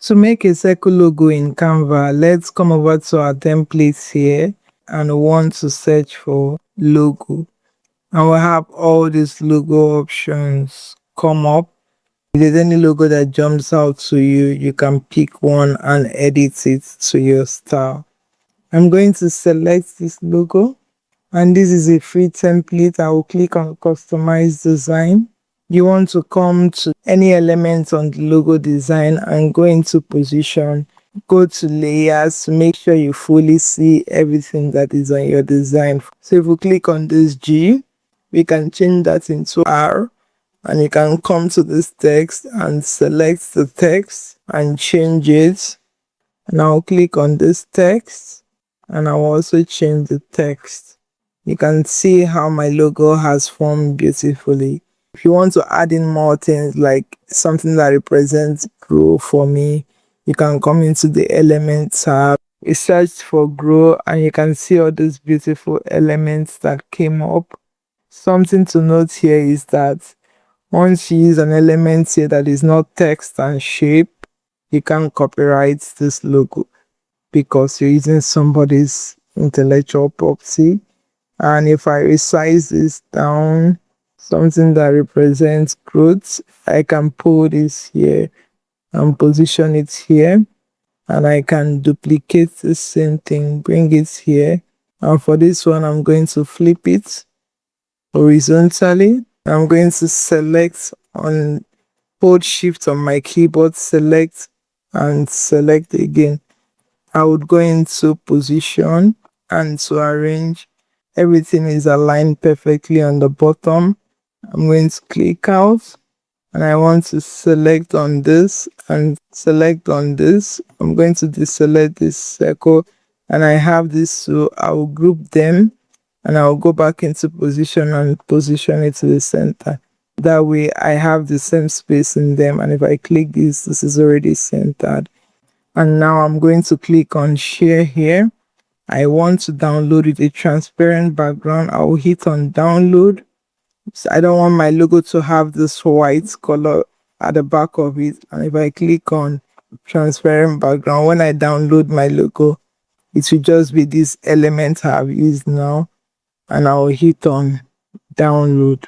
To make a circle logo in Canva, let's come over to our templates here and want to search for logo. And we'll have all these logo options come up. If there's any logo that jumps out to you, you can pick one and edit it to your style. I'm going to select this logo, and this is a free template. I will click on customize design. You want to come to any element on the logo design and go into position, go to layers to make sure you fully see everything that is on your design. So if we click on this G, we can change that into R, and you can come to this text and select the text and change it. And I'll click on this text and I'll also change the text. You can see how my logo has formed beautifully. If you want to add in more things like something that represents grow for me, you can come into the element tab. You search for grow and you can see all those beautiful elements that came up. Something to note here is that once you use an element here that is not text and shape, you can't copyright this logo because you're using somebody's intellectual property. And if I resize this down, something that represents growth, I can pull this here and position it here. And I can duplicate the same thing, bring it here. And for this one, I'm going to flip it horizontally. I'm going to select on hold shift on my keyboard, select and select again. I would go into position and to arrange. Everything is aligned perfectly on the bottom. I'm going to click out and I want to select on this and select on this. I'm going to deselect this circle and I have this, so I will group them and I'll go back into position and position it to the center. That way I have the same space in them, and if I click this is already centered. And now I'm going to click on share here. I want to download with a transparent background. I will hit on download. So I don't want my logo to have this white color at the back of it. And if I click on transparent background, when I download my logo, it will just be this element I have used now. And I will hit on download.